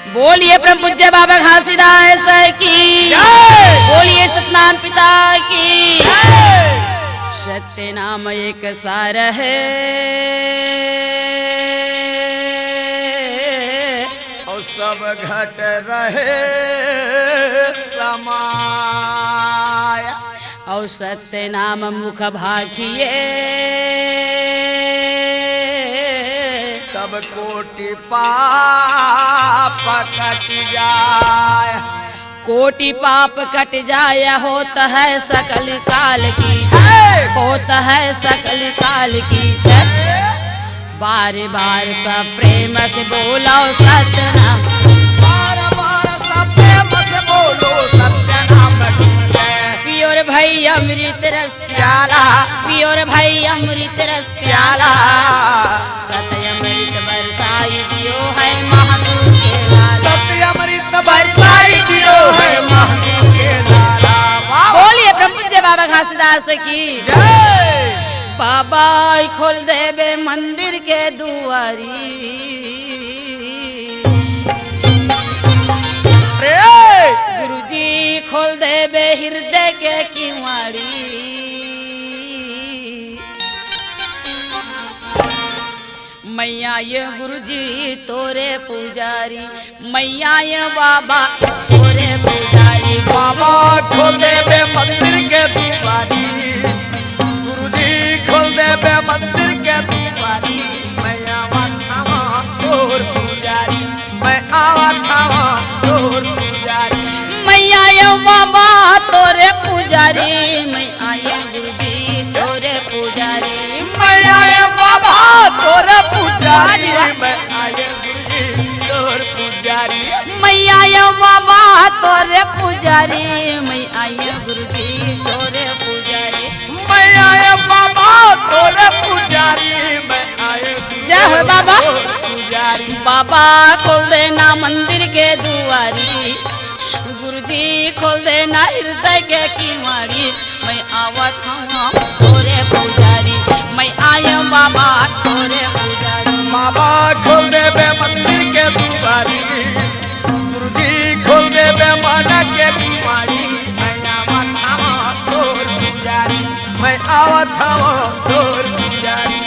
बोलिए परम पूज्य बाबा घासीदास की, बोलिए सतनाम पिता की। सत्य नाम एक सार है और सब घट रहे समाया। और सत्य नाम मुख भाखिए तब कोटि पाप कट जाए। कोटि पाप कट जाय होता है सकल काल की, होता है सकल काल की छत। बार बार सब प्रेम से बोलो सत्य नाम, बार बार सब प्रेम से बोलो सत्य नाम की जय। पियोर भाई अमृत रस प्याला, पियोर भाई अमृत रस प्याला सत्य अमृत बरसाई दियो है महादेव के लाला। सत्य अमृत बरसाई दियो है महादेव के लाला। बोलिए परम पूज्य बाबा घासीदास की जय। बाबा खोल देवे मंदिर के दुआरी, गुरुजी खोल देवे हृदय के किवाड़ी। मैया ये गुरुजी तोरे पुजारी, मैया ये बाबा तोरे पुजारी। बाबा खोल देवे मंदिर के दुआरी, गुरुजी खोल देवे मंदिर के दुआरी। मैं आवा थावा तोर पुजारी, मैं आवा थावा तोर पुजारी। मैया ये बाबा तोरे पुजारी, मैं आया गुरुजी तोरे पुजारी। मैं आया बाबा तोर पुजारी, मैं आया गुरुजी तोर पुजारी। मैया ये बाबा तोरे पुजारी, मैं आया गुरुजी तोरे पुजारी। मैं आया बाबा तोर पुजारी, मैं आया जय हो बाबा। पुजारी। बाबा खोल देना मंदिर के दुआरी, गुरुजी खोल देना हृदय के किवाड़ी। मैं आवत हूँ तोरे पुजारी, मैं आया बाबा तोरे पुजारी। बाबा खोल देवे मंदिर के दुआरी, गुरुजी खोल देवे मन के कुमारी। मैं आवत हूँ तोर पुजारी, मैं आवत हूँ तोर पुजारी।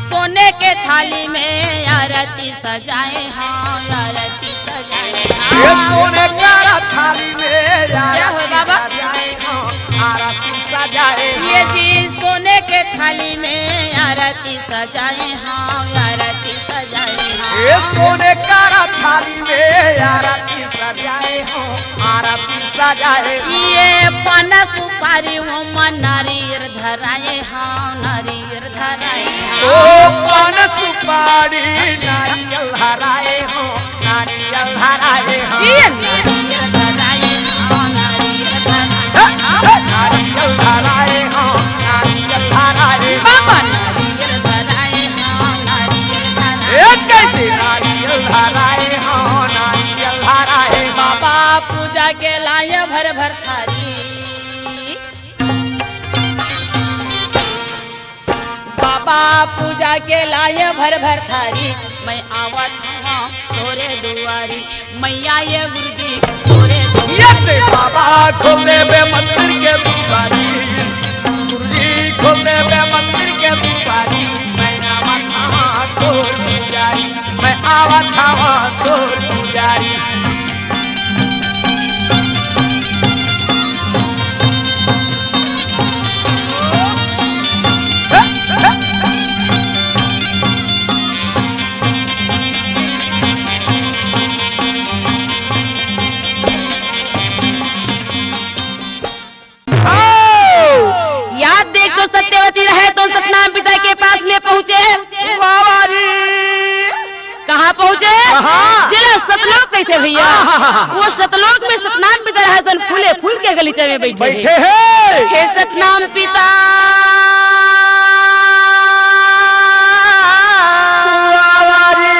सोने के थाली में आरती सजाए, हाँ आरती सजाए। ये सोने का थाली में जय हो बाबा। सजाए हो, आरती सजाए हो। ये जी सोने के थाली में आरती सजाए, हाँ आरती सजाए। ये सोने का थाली में आरती सजाए हो, आरती सजाए हो। ये पान सुपारी हो मन नारियर धराए, हाँ नारियर धराए। ओ पान सुपारी नारियल हराए हो, नारियल हराए हो। ये नारियर धराए, हाँ नारियर धराए। नारियल हराए हो, नारियल हराए हो। बाबा नारियर धराए, हाँ नारियर धराए। एक कैसे नारियल हराए हो, नारियल हराए हो। बाबा पूजा के लाए भर भर थारी, बाबा पूजा के लाए भर भर थारी। मैं आवत हूँ तोरे दुआरी, मैया ये गुरुजी तोरे दुआरी। ये बाबा खोल देवे मंदिर के दुआरी, गुरुजी खोल देवे मंदिर के दुआरी। मैं आवत हूँ तोर पुजारी, मैं आवत हूँ तोर पुजारी। याद देख तो सत्यवती रहे तो सतनाम पिता के पास में पहुँचे। बाबा जी कहाँ पहुँचे? कहाँ? जिला सतलोक कही थे भैया। वो सतलोक में सतनाम पिता रहे तो फूले फूल के गलीचे में बैठे हैं। हे सतनाम पिता बाबा जी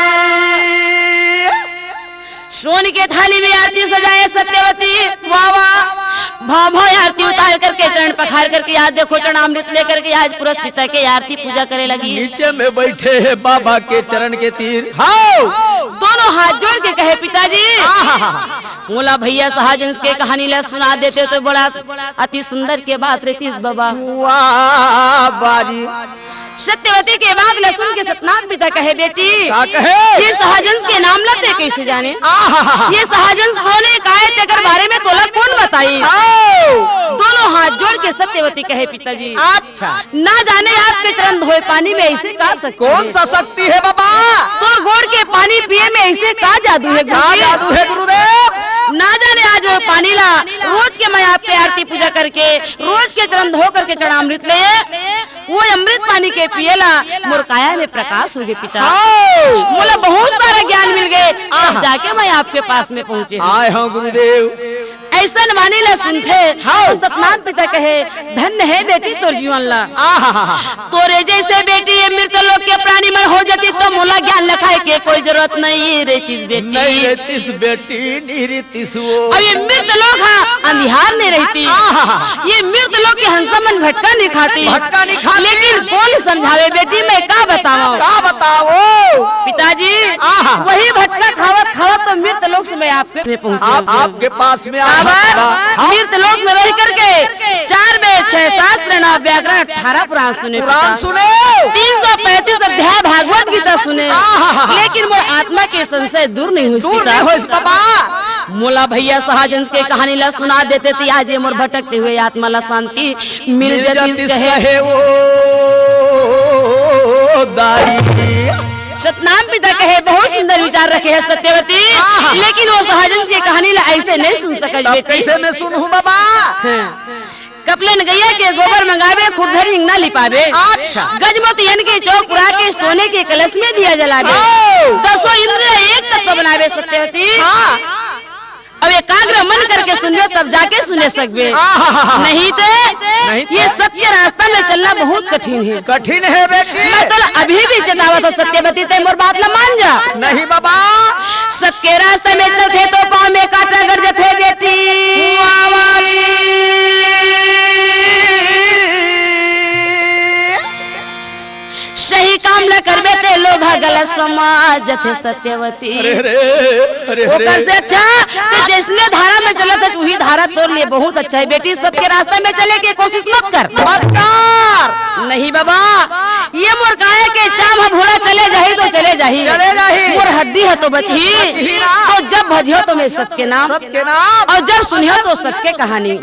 पखार करके आज देखो चरणामृत लेकर के आज पुरुष पिता के आरती पूजा करे लगी। नीचे में बैठे हैं बाबा के चरण के तीर। हाँ दोनों हाथ जोड़ के कहे पिताजी बोला भैया सहजंस के कहानी ला सुना देते तो बड़ा अति सुंदर के बात रहती बाबा। वाह बाजी सत्यवती के बाद लहसुन के सतनाथ पिता कहे बेटी क्या कहे? ये सहजंस के नाम लते कैसे जाने? ये सहजंस कौन है काहे तेकर बारे में तोला कौन बताई? दोनों हाथ जोड़ के सत्यवती कहे पिताजी अच्छा ना जाने आपके चरण धोए पानी में ऐसे का सकती कौन सा शक्ति है बाबा? तो गोड़ के पानी पिए में ऐसे का जादू है? क्या जादू है गुरुदेव? ना जाने आज वो पानी ला रोज के मैं आपके आरती पूजा करके रोज के चरण धो करके चरणामृत ले वो अमृत पानी के पिएला मोर काया में प्रकाश हो गए पिता। बोला बहुत सारा ज्ञान मिल गए जाके मैं आपके पास में पहुँचे आए हूँ गुरुदेव। ऐसा मानी ला सुनते सतनाथ पिता कहे धन्य है बेटी तोर जीवन ला। तोरे जैसे बेटी ये मृत लोग के प्राणी मन हो जाती तो मोला ज्ञान लखाए के कोई जरूरत नहीं रहती बेटी। नहीं रहतीस बेटी नहीं रहतीस वो। अब ये मृत लोग अंधियार नहीं रहती ये मृत लोग के हंसा मन भटका नहीं खाती लेकिन कौन समझावे बेटी मैं क्या बताओ पिताजी वही भटका खावत खावत तो मृत लोग से मैं आपके पहुँचे आपके पास में मृत लोक में रह करके 4 वेद 6 शास्त्र 9 व्याकरण 18 पुराण सुने 335 अध्याय भागवत गीता सुने लेकिन वो आत्मा के संशय दूर नहीं हुई। मोला भैया सहजंस के कहानी ला सुना देते थे आज ये मोर भटकते हुए आत्मा ला शांति मिल जाती कहे वो सतनाम पिता कहे बहुत सुंदर विचार रखे है सत्यवती लेकिन वो सहजंस की कहानी ला ऐसे नहीं सुन सके कैसे मैं सुनूं बाबा? कपलन गैया के गोबर मंगावे खुदर हिंगना लिपावे गजमोतियन के चौक पुरा के सोने के कलश में दिया जलावे 10 इंद्र एक तत्व बनावे सत्यवती। अब एकाग्र मन करके सुनिए तब जाके सुने सकबे नहीं तो ये सत्य रास्ता में चलना बहुत कठिन है बेटी। मैं तो अभी भी चेतावत हो सत्यवती ते मोर बात ला मान जा। नहीं बाबा सत्य रास्ते में चलते तो पाँव में कांटा गड़ जाते बेटी। सही काम न करबे ते लोग गलत समाज थे सत्यवती। ओकर से अच्छा तो जिसने धारा में चला था वही धारा तोड़ लिए बहुत अच्छा है बेटी। सबके रास्ते में चले की कोशिश मत कर नहीं बाबा ये मोर काहे के चाम भूला चले जाही तो चले जाही मोर हड्डी है तो बची तो जब भजियो तो मैं सबके नाम और जब सुनियो तो सबके कहानी।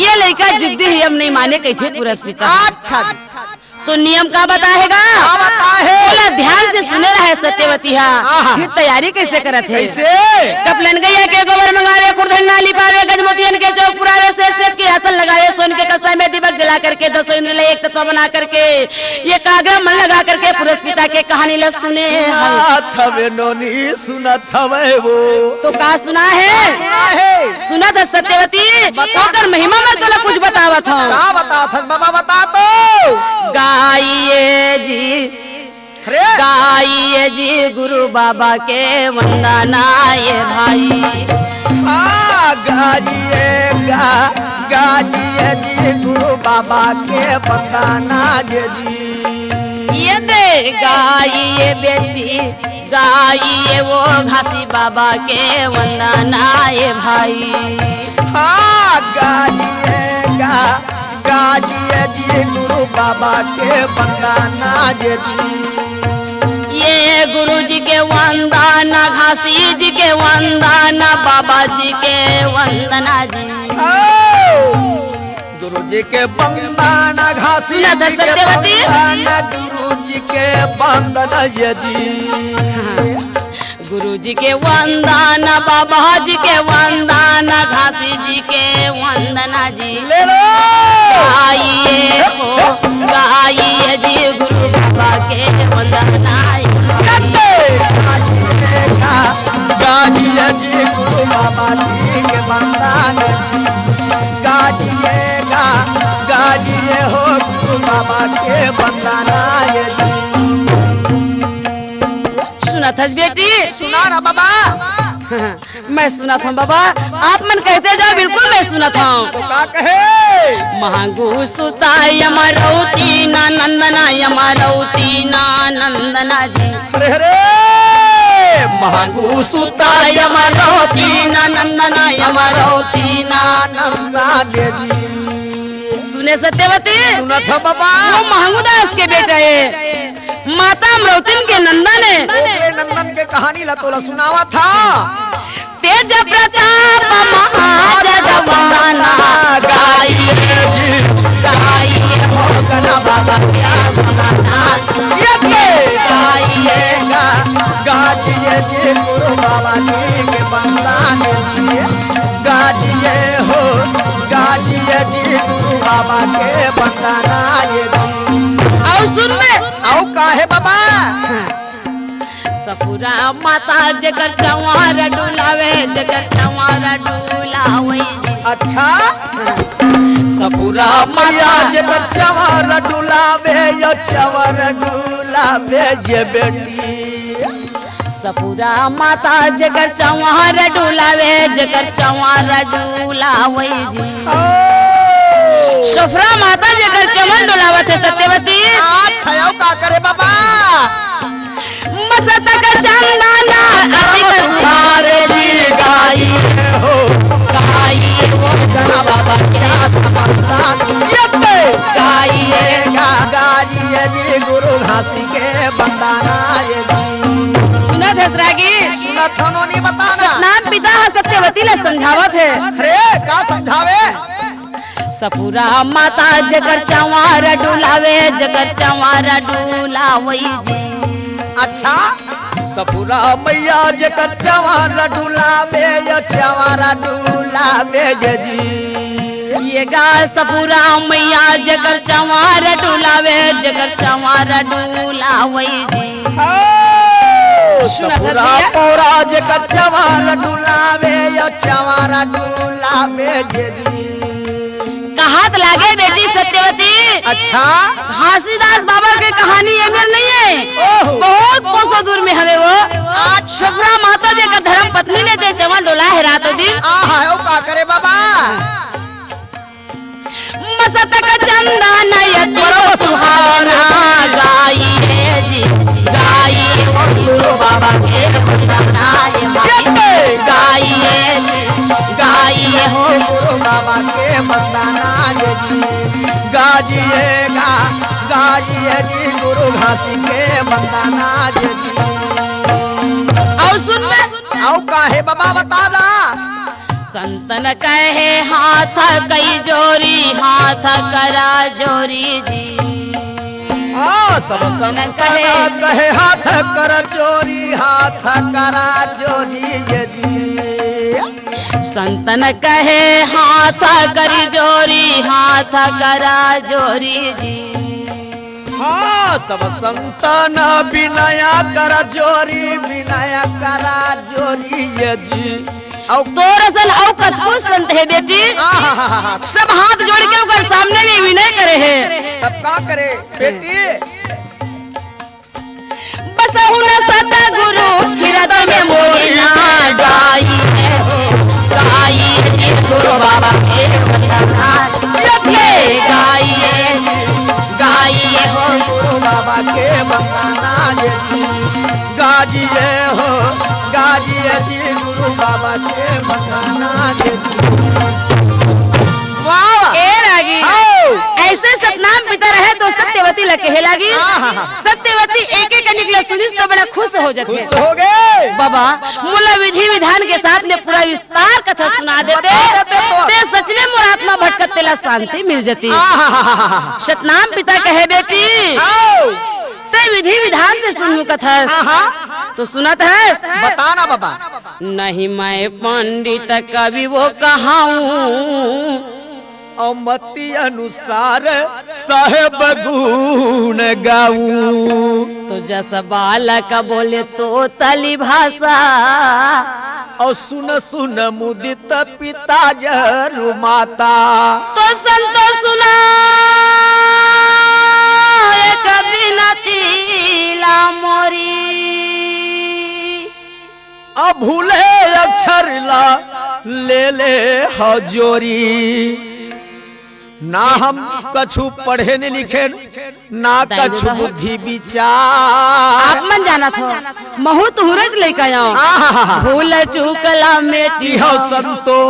ये लड़का जिद्दी ही हम नहीं माने कही थे पुरस्पिता। अच्छा तो नियम का बताएगा बोला ध्यान से सुने रहे सत्यवती फिर तैयारी कैसे करत है? कपलन गैया के गोबर मंगावे कुर्धन नाली पावे गजमोतियन के चौक पुरावे से के आसन लगावे सोन के कलसा में दीपक जला करके 10 इंद्र एक तत्व बना करके ये कागज मन लगा करके पुरस्पिता के कहानी ल सुने वो तो का सुना है सुना था सत्यवती होकर महिमा में तो कुछ बतावत हूँ बाबा बता तो गाइए जी गुरु बाबा के वंदना ये भाई। गाइए जी गुरु बाबा के वंदना जी। ये दे गाइए बेटी गाइए वो घासी बाबा के वंदना ये भाई। गाइए जी गुरु बाबा के वंदना जी। ये गुरु जी के वंदना घासी जी के वंदना बाबा जी के वंदना जी। गुरु जी के वंदना घासी जी के वंदना गुरु जी के वंदना जी। गुरु जी के वंदना बाबा जी के वंदना घासी जी के वंदना जी। ले लो गाइए जी गुरु बाबा के वंदना गाइए जी गुरु बाबा जी के वंदना गाइए हो गुरु बाबा के वंदना जी। सुना था बेटी सुना ना बाबा मैं सुना था बाबा, आप मन कहते जाओ, बिल्कुल मैं सुना था। तो का कहे महंगू सुता यमरौती ना नंदना, यमरौती ना नंदना जी। अरे महंगू सुता यमरौती ना नंदना, यमरौती ना नंदा जी। सुने सत्यवती, सुना था बाबा, वो महंगू दास के बेटा है, माता अमरौतीन के नंदन है। ओके नंदन के कहानी लतोला सुनावा था। तेज प्रताप महाजगवंदना, गाइए जी गाइए हो गना बाबा क्या सुनाना, गाइएगा गाजिए जी गुरु बाबा जी के बंदान दिए, गाजिए हो गाजिए जी गुरु बाबा के बंदाना ये दी। और सुन में आओ काहे बाबा, सपुरा माता जगर चंवार डुलावे, जगर चंवार डुलावे। अच्छा सपुरा मैया जगर चंवार डुलावे, यो चंवार डुलावे ये बेटी। सपुरा माता जगर चंवार डुलावे, जगर चंवार डुलावे जी। सफरा माता जगर चंवार डुलावत है सत्यवती। अच्छा का करे बाबा, मसतक चंदना अधिक सुहारे जी, गाइए हो गाइए वो गना बाबा क्या गाइएगा। गाजिए जी गुरु घासी के बंदाना ये दी। सुना धसरागी, सुना थनो नहीं बताना, नाम पिता है सत्यवती ले समझावत है। अरे का समझावे, सपुरा माता जगर चंवार डुलावे, जगर चंवार डुलावे जी। अच्छा सपुरा मैया जकर चंवार डुलावे, यो चंवार डुलावे ये जी। ये गा सपुरा मैया जगर चंवार डुलावे, जगर चंवार डुलावे जी। सपुरा पौरा जकर चंवार डुलावे, यो चंवार डुलावे ये जी। कहात लागे बेटी सत्यवती। अच्छा घासीदास बाबा की कहानी ये मेर नहीं है, बहुत कोसों दूर में हमें वो। आज सफरा माता जी का धर्म पत्नी ने दे चंवार डोला है रातों दिन। आहा का करे बाबा, मसतक चंदन यत्रो सुहावना, गाइए जी गाइए गुरु बाबा के बंदाना ये गाइए गाइए हो गुरु बाबा के बंदाना ये जी। गाजिएगा गाजिए जी गुरु घासी के बंदाना ये जी। और सुन में आओ काहे बाबा बता दा, संतन कहे हाथ कई जोरी, हाथ करा जोरी जी। सब संतन कहे हाथ कर चोरी, हाथ करा चोरी ये जी। संतन कहे हाथ करी जोरी, हाथ करा जोरी जी। हाँ सब संतन विनया कर जोरी, विनया करा जोरी ये जी। और तोरसन औ कतको संत है बेटी, सब हाथ जोड़ के ऊपर सामने में विनय करे है। तब का करे बेटी, बस हुन सत गुरु हृदय में मोरी ना, गाइए हो गाइए जी गुरु बाबा के बंदाना ये गाइए गाइए हो गुरु बाबा के बंदाना ये जी। गाजिए हो गाजिए जी गुरु बाबा के बंदाना ये जी। वाह ए रागी, ऐसे सतनाम पिता रहे तो सत्यवती लगे लागी। सत्यवती एक एक निकले सुनिस तो बड़ा खुश हो जाते। खुश हो गए बाबा मुला विधि विधान के साथ में पूरा विस्तार कथा सुना देते, ते सच में मोर आत्मा भटकत तेला शांति मिल जाती। सतनाम पिता कहे बेटी, ते विधि विधान से सुनू कथा तो सुनत है। बताना बाबा, नहीं मैं पंडित कवि वो कहाऊं, और मति अनुसार साहेब गुण गाऊं। तो जस बालक बोले तो तली भाषा, और सुन सुन मुदित पिता जरु माता। तो संतो सुना एक विनती ला मोरी, भूले अक्षर ला ले ले हजोरी ना हम कछु पढ़े न लिखे ना कछु बुद्धि विचार आप मन जाना था महू तुहरज लेके आओ भूल चूकला मेटी हो संतो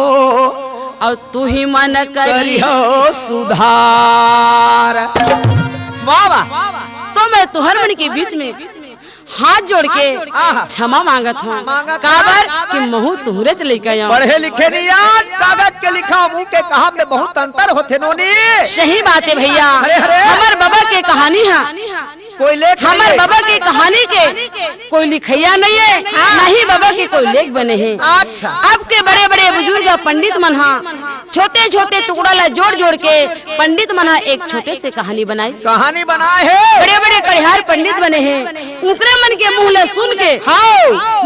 और तू ही मन करियो सुधार। वाह वाह। तो मैं तुहर मन के बीच में हाथ जोड़ के क्षमा मांगत हूँ काबर कि महू तुहरे से लेके आओ। पढ़े लिखे नहीं यार कागज के लिखा मुंह के कहा में बहुत अंतर होते नोनी। सही बात है भैया हमार बाबा के कहानी है कोई लेख हमारे बाबा की कहानी के कोई लिखैया नहीं है नहीं बाबा के कोई लेख बने हैं। अच्छा अब के बड़े बड़े बुजुर्ग पंडित मन छोटे छोटे टुकड़ा ला जोड़ जोड़ के पंडित मन एक छोटे से कहानी बनाई बनाए है बड़े बड़े करिहार पंडित बने हैं उनके मन के मुँह ले सुन के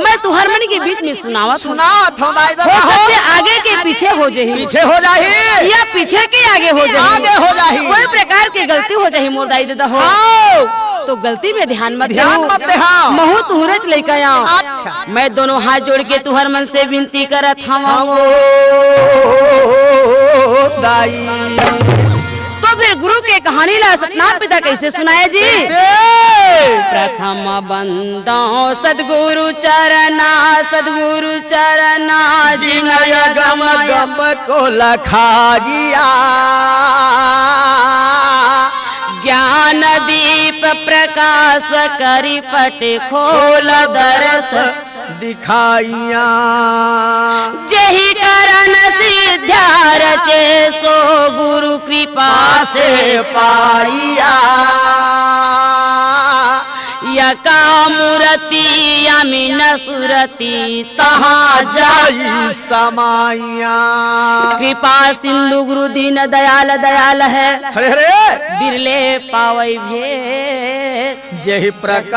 मैं तुहर मन के बीच में सुनावा सबसे आगे के पीछे हो जाही या पीछे के आगे हो जाही कोई प्रकार की गलती हो जाही मोर दाई दादा हो तो गलती में ध्यान मत देहो महू तुहरज लेके आओ। अच्छा मैं दोनों हाथ जोड़ के तुहर मन से विनती करत हूँ तो फिर गुरु के कहानी ला सतनाम पिता कैसे सुनाए जी। प्रथम बंदो सदगुरु चरना जिनय गम गम को लखारिया ज्ञान दीप प्रकाश करी पट खोल दरस दिखाइया जही करन सिद्ध्या रचे सो गुरु कृपा से पाइया यका मूर्ति अमीन सुरति तहाँ जाई समाइया कृपा सिंधु गुरु दीन दयाल दयाल है बिरले पावई भेद जही प्रकार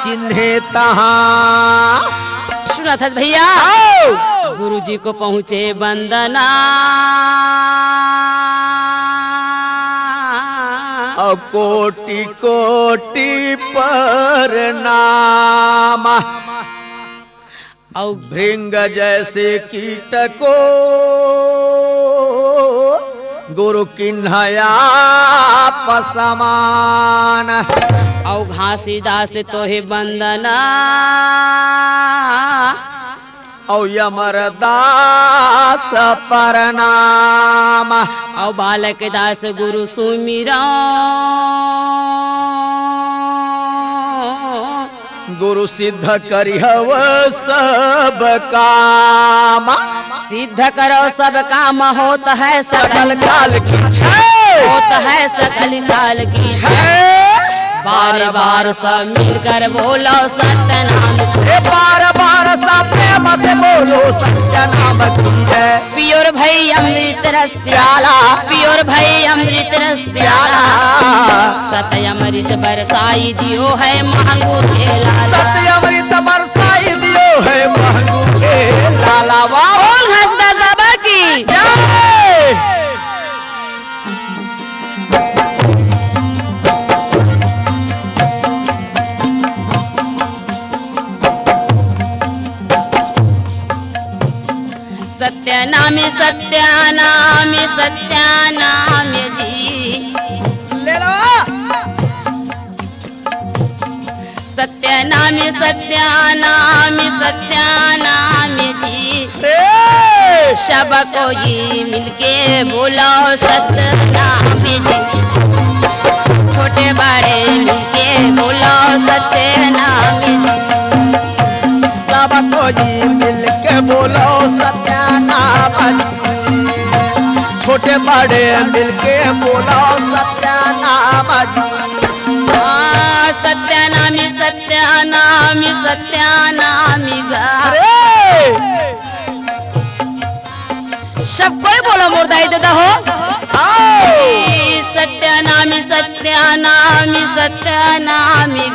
चिन्हे तहाँ। सुना था भैया गुरु जी को पहुँचे वंदना कोटि कोटि प्रणाम और भृंग जैसे कीट को गुरु किन्हया पसमान और घासीदास तो ही वंदना और यमरदास प्रणाम और बालक दास गुरु सुमिरा गुरु सिद्ध करिहव सब काम सिद्ध करो सब काम होता है सकल काल की होता है सकल काल की बार बार सब मिलकर बोलो सत्य नाम बार बार सब प्रेम से बोलो सत्य नाम की है पियोर भाई अमृत रस प्याला पियोर भाई अमृत रस प्याला सत्य अमृत बरसाई दियो है महंगू के लाला सत्य अमृत बरसाई दियो है महंगू के लाला बोल हंसदास बाबा की सत्यानामी सत्यानामी सत्यानामी जी ले लो सत्यानामी सत्यानामी सत्यानामी जी सब कोई मिलके बोलो सत्यानामी जी छोटे बड़े मिलके बोलो सत्यानामी जी सब कोई मिलके बोलो सत्यानाम छोटे बड़े मिलके बोलो सत्यानाम सत्यानामी सत्यानामी सत्यानामी सब कोई बोलो मोरदाई दादा हो सत्यानामी सत्यानामी सत्यानामी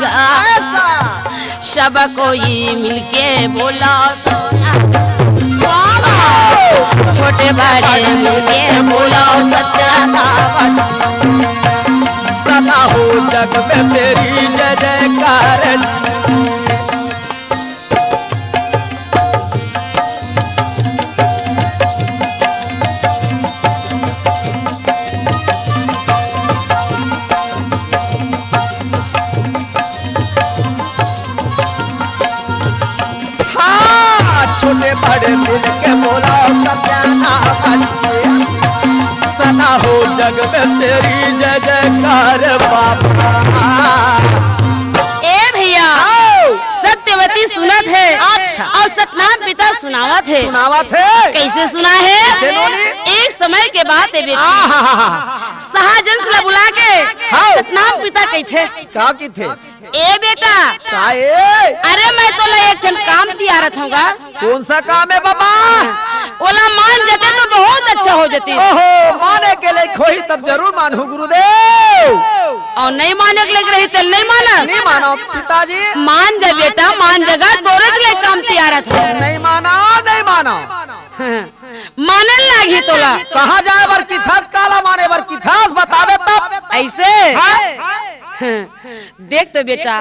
सब कोई मिलके बोला छोटे बड़े मिलके बोला सत्यानाम सदा हो जग में तेरी जय जयकार बड़े मिल के बोला सत्यानाम सना हो जग में तेरी जय जयकार बाबा। ए भैया सत्यवती सुनत है और सतनाम पिता सुनावत है। सुनावत है कैसे सुना है? एक समय के बाद शाहजहां से बुला के सतनाम पिता कही थे का की थे ए बेटा का अरे मैं तो एक जन काम दिया रहा था। कौन सा काम है बाबा? ओला मान जाते तो बहुत अच्छा हो जाती। ओहो माने के लिए खोई तब जरूर मानू गुरुदेव और नहीं माने के लिए रही तो नहीं माना। नहीं मानो पिताजी। मान जा बेटा मान जगह तोरे के लिए काम तैयार था। नहीं माना नहीं मानो मानन लागी तोला कहा जाए बर की थास काला माने बर की थास बतावे तब ऐसे देख तो बेटा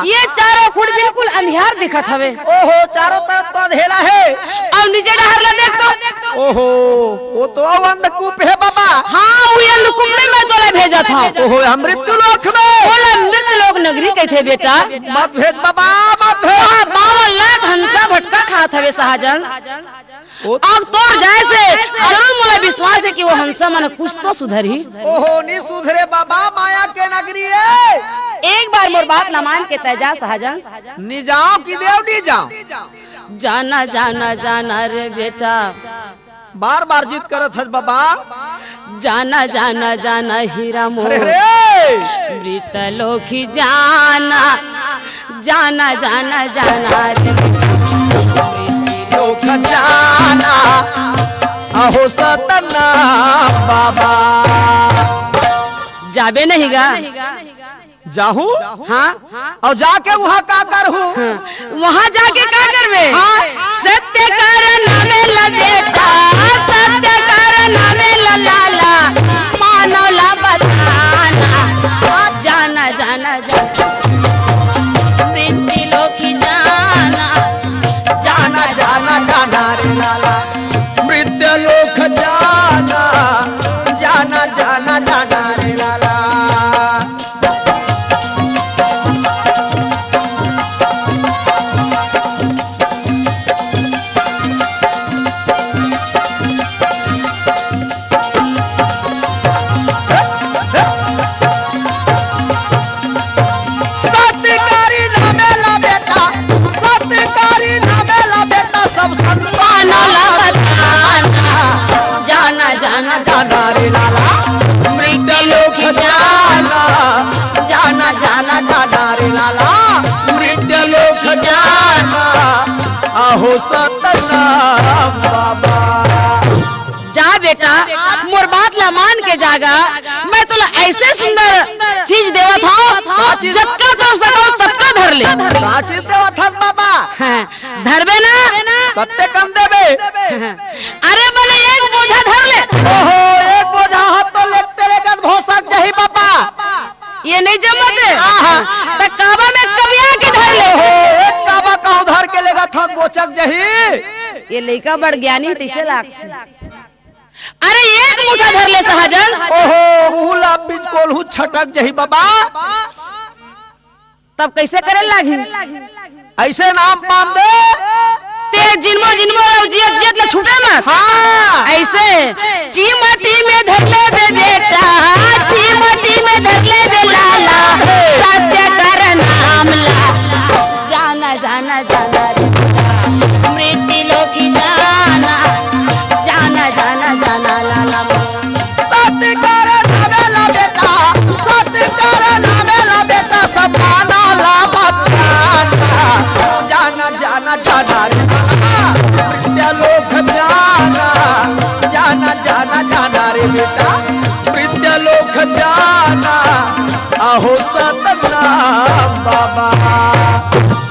ये चारों खुद बिल्कुल अंधियार दिखत हवे। ओहो चारों तरफ तो अंधेरा है और नीचे डहरला देख तो ओहो वो तो अंधकूप है बाबा। हाँ वो अंधकूप में मैं तोला भेजा था। ओहो मृत्यु लोक में बोला मृत्यु लोक नगरी कहते बेटा मत भेज बाबा मत भेज। 52 लाख हंसा भटका खात हवे शाहजहां और तोड़ जाए से जरूर मुझे विश्वास है कि वो हंसा मन कुछ तो सुधरी। ओहो नहीं सुधरे बाबा माया के नगरी है। एक बार मोर बात न मान के तय जा शाहजहां नी जाओ कि देव नी जाओ जाना जाना जाना रे बेटा बार बार जीत करत है बाबा। जाना जाना जाना हीरा मोर मृत लोकी जाना जाना जाना जाना रे लोक जाना अहो सतना बाबा। जाबे नहीं गा जाहू हाँ और जाके वहाँ का करूँ वहाँ जाके का करवे सत्य कारण नामे बेटा सत्य कारण नामे लाला मानव ला बताना जाना जाना जाना मृत्यु लोकी जाना जाना जाना जाना रे लाला मृत्यु लोक जाना जाना जाना जाना रे लाला। जाना जाना जाना रे लाला मृत्यु लोक जाना जाना जाना जाना रे लाला मृत्यु लोक जाना अहो सतनाम बाबा। जा बेटा मोर बात ला मान के जागा मैं तोला ऐसे सुंदर चीज देवा था जबका तो सको सबका धर ले। साची देवा था बाबा धरबे ना कत्ते कम देबे अरे मैंने एक बोझा धर ले। ओहो एक बोझा हाथ तो लेते लेकर भोसक जही बाबा ये नहीं जमत तो काबा में कबिया के धर ले। ओहो एक काबा का उधर के लेगा था गोचक जही ये लड़का बड़ ज्ञानी तैसे लाग अरे एक मुठा धर ले शाहजहां। ओहो उला बीच कोल्हू छटक जही बाबा तब कैसे करे लागी ऐसे नाम पाम दे ते जिन्मो जिन्मो जियत जियत ले छूटे मत। हाँ ऐसे चीमटी में धर ले दे बेटा चीमटी में धर ले दे लाला सत्य कर नाम ला जाना जाना जाना मृत्यु लोकी जाना जाना जाना जाना लाला सत्य कर नावेला बेटा सत्य कर नावेला बेटा सब माना ला बताना जाना जाना जाना रे मृत्यु लोक जाना जाना जाना जाना रे बेटा मृत्यु लोक जाना अहो सतनाम बाबा।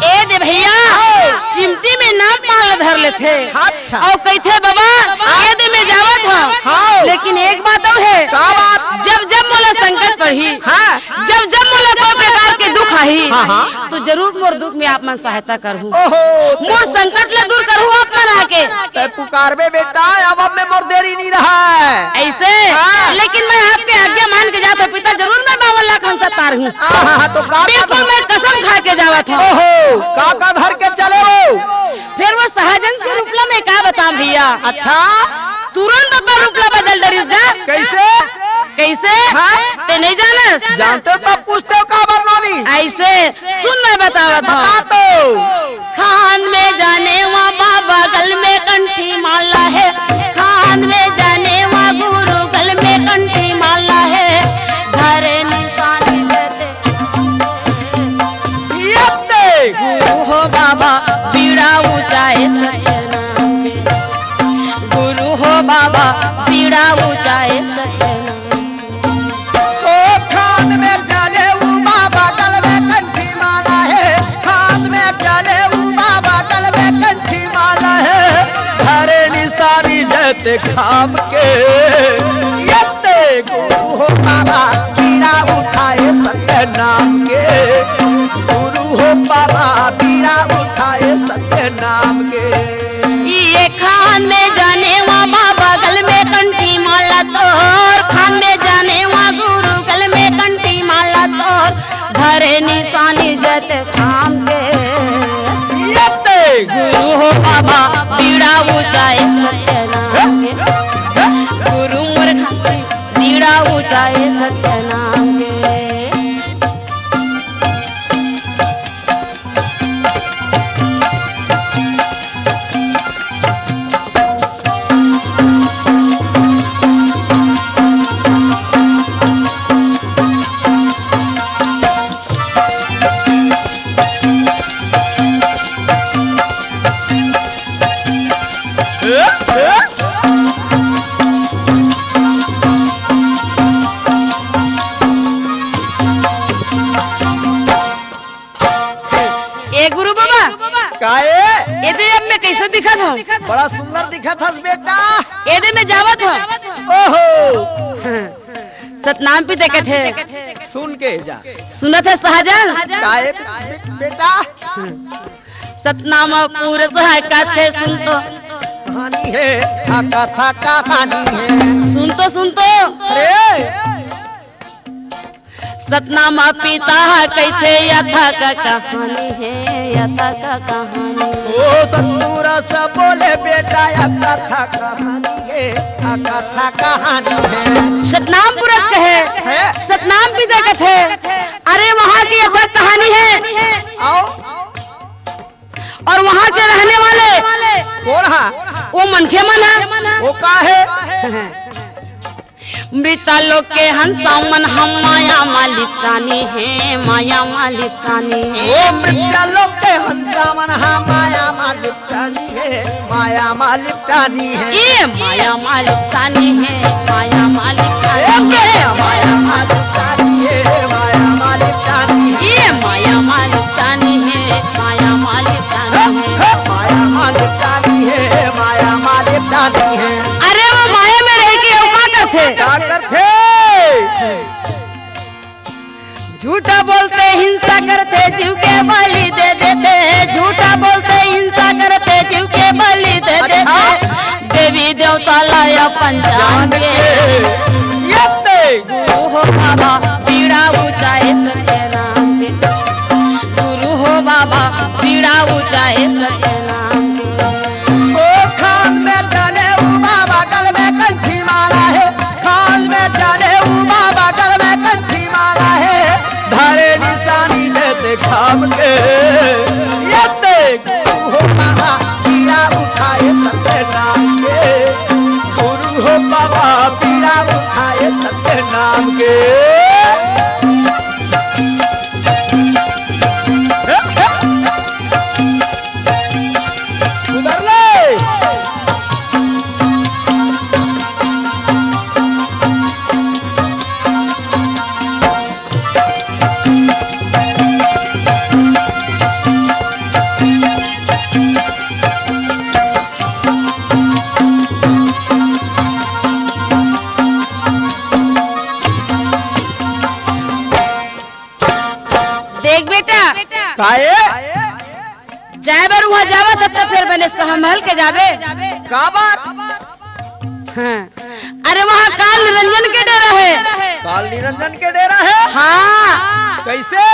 ए दे भैया चिमटी में नाम माल धर लेते अच्छा और कहते बाबा ये दे में जावा था लेकिन एक बात और है जब जब मोला संकट पड़ी जब जब मोला कोई प्रकार के दुख आई तो जरूर मोर दुख में आप मन सहायता करहूँ मोर संकट ले दूर करहूँ आप मन आके ते पुकारबे बेटा अब में मोर देरी नहीं रहा है ऐसे लेकिन मैं आपके आज्ञा मान के जाता पिता जरूर मैं 52 लाख हंसा तार हूँ तो बिल्कुल मैं कसम खा के जावा था। ओहो का धर के चले वो फिर वो सहजन के रूपला में का बता भैया। अच्छा तुरंत अपन रूपला बदल दरिस गा। कैसे कैसे ते नहीं जानस? जानते हो तब पूछते हो का बरनौली। ऐसे सुन मैं बतावत हूँ। बता तो खान में जाने वहाँ बाबा गल में कंठी माला है, खान में जाने वहाँ गुरु गल में कंठी माला है, धरे निशानी देते गुरु हो बाबा पीड़ा ऊंचाए सत्यनाम के, गुरु हो बाबा पीड़ा ऊंचाए सत्यनाम। ओ खान में जाने वो बाबा गल में कंठी माला है, खान में जाने वो बाबा गल में कंठी माला है, धरे निशानी जैते खाम के यते गुरु हो बाबा पीड़ा उठाए सत्य नाम के, गुरु हो बाबा पीड़ा उठाए सत्य नाम के। ये खान में जाने वहाँ बाबा गल में कंठी माला तोर, खान में जाने वहाँ गुरु गल में कंठी माला तोर, धरे निशानी जत खाम के यते गुरु हो बाबा पीड़ा ऊंचाए सत्यनाम के, गुरु मूर्ख पीड़ा ऊंचाए सत्यनाम के। काहे एदे अब मैं कैसे दिखा था? बड़ा सुंदर दिखा था बेटा। एदे में जावत था। ओहो सतनाम भी देखे थे। सुन के जा सुना था सहजन काहे बेटा। सतनाम पूरे सहाय कथे सुन तो कहानी है कथा कहानी है। सुन तो अरे सतनामा पिता कैसे यथा का कहानी है, यथा का कहानी। ओ सतपुरा सब बोले बेटा कथा कहानी है, कथा कहानी है। सतनाम पूरा कहे सतनाम पिता कथे अरे वहाँ की यथा कहानी है। आओ और वहाँ के रहने वाले कौन है? वो मनखे मन है। वो का है? मृता लोग के हंसा मन हम माया मालिक प्राणी है, माया मालिक प्राणी है। ओ मृता लोग के हंसा मन हम माया मालिक प्राणी है, माया मालिक प्राणी है। ये माया मालिक प्राणी है, माया मालिक प्राणी है, माया मालिक प्राणी है, माया मालिक प्राणी है। ये माया मालिक प्राणी है, माया मालिक प्राणी है, माया मालिक प्राणी है, माया मालिक प्राणी है। अरे वो माया में रह के क्या करते? झूठा बोलते हिंसा करते जीव के बलि दे देते, झूठा बोलते हिंसा करते जीव के बलि दे देते, देवी देवता लाया पंचान के गुरु हो बाबा पीड़ा ऊंचाए सत्यनाम के, गुरु हो बाबा पीड़ा ऊंचाए सत्यनाम के। ओ खान में जाने वो बाबा गल में कंठी माला है, खान में जाने वो बाबा गल में कंठी माला है, धरे निशानी देते खाम के यते गुरु हो बाबा पीड़ा उठाए सत्य नाम के, गुरु हो बाबा पीड़ा उठाए सत्य नाम के। उधर ले देख बेटा काहे जाए बार वहाँ जावा तब तक फिर बने सहमहल के जावे का बात? हाँ। अरे वहाँ काल निरंजन के डेरा है। काल निरंजन के डेरा है? हाँ कैसे?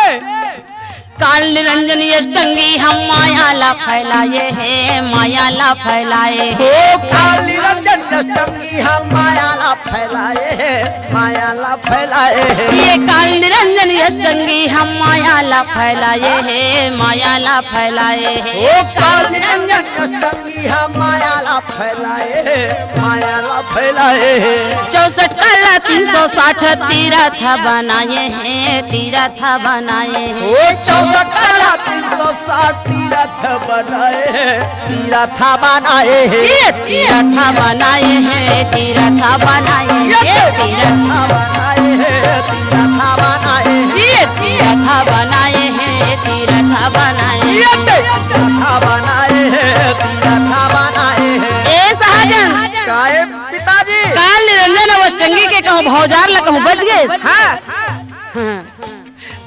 काल निरंजन अष्टंगी हम मायाला फैलाए है, मायाला फैलाए हो काल निरंजन अष्टंगी हम मायाला फैलाए है, मायाला फैलाए है। ये काल निरंजन अष्टंगी हम मायाला फैलाए है, मायाला फैलाए है। हो काल निरंजन अष्टंगी हम मायाला फैलाए है, मायाला फैलाए है। 64 काला 360 तीरथ बनाए हैं, तीरथ बनाए हैं। हो 64 काला 360 तीरथ बनाए हैं, तीरथ बनाए हैं। ये तीरथ बनाए हैं, तीरथ बनाए हैं, तीरथ बनाए हैं, तीरथ बनाए हैं। ये तीरथ बनाए हैं, तीरथ बनाए हैं। तीरथ बनाए हैं, तीरथ बनाए हैं। ए सहजन काहे पिताजी? काल निरंजन अष्टंगी के कहूँ भौजार ल कहूँ बच गए। हाँ।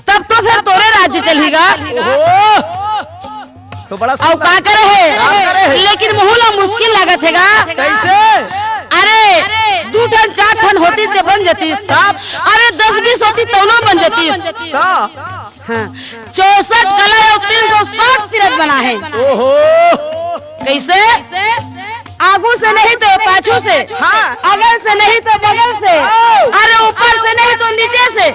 तब तो फिर तोरे राज्य चलेगा। ओहो, तो बड़ा और का करे करे है? है? लेकिन मुहुला मुश्किल लागत हैगा। कैसे? अरे 2 टन 4 टन होती तो बन जाती साहब। अरे 10-20 होती तो ना बन जाती। हाँ 64 कला और 360 तीरथ बना है। ओहो, कैसे? आगू से नहीं तो पाछू से, हाँ। अगल से नहीं तो बगल से, अरे ऊपर से नहीं तो नीचे से।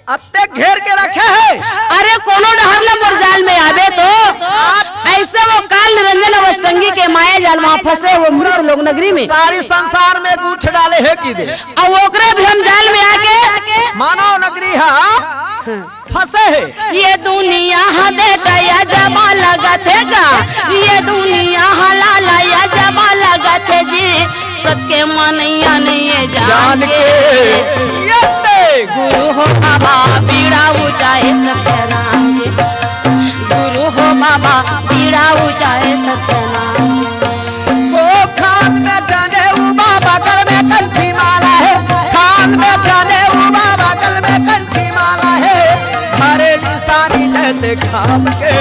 अत्ते घेर के रखे है। अरे कोनो डहरला मोर जाल में आवे तो ऐसे वो काल निरंजन अष्टंगी के माया जाल वहाँ फंसे वो मृत लोग नगरी में। सारी संसार में गूठ डाले है की दे। और ओकरे भी हम जाल में आके मानव नगरी है फंसे है। ये दुनिया बेटा या जमा लगत है गा, ये दुनिया लाला या जमा लगत है जी। सबके मनैया नहीं जान के गुरु हो बाबा पीड़ा ऊंचाए सबके नाम के। गुरु हो बाबा पीड़ा ऊंचाए सबके नाम के। वो खान में जाने उबा बगल में कंठी माला है, खान में जाने उबा बगल में कंठी माला है। हरे निशानी जैसे खाम के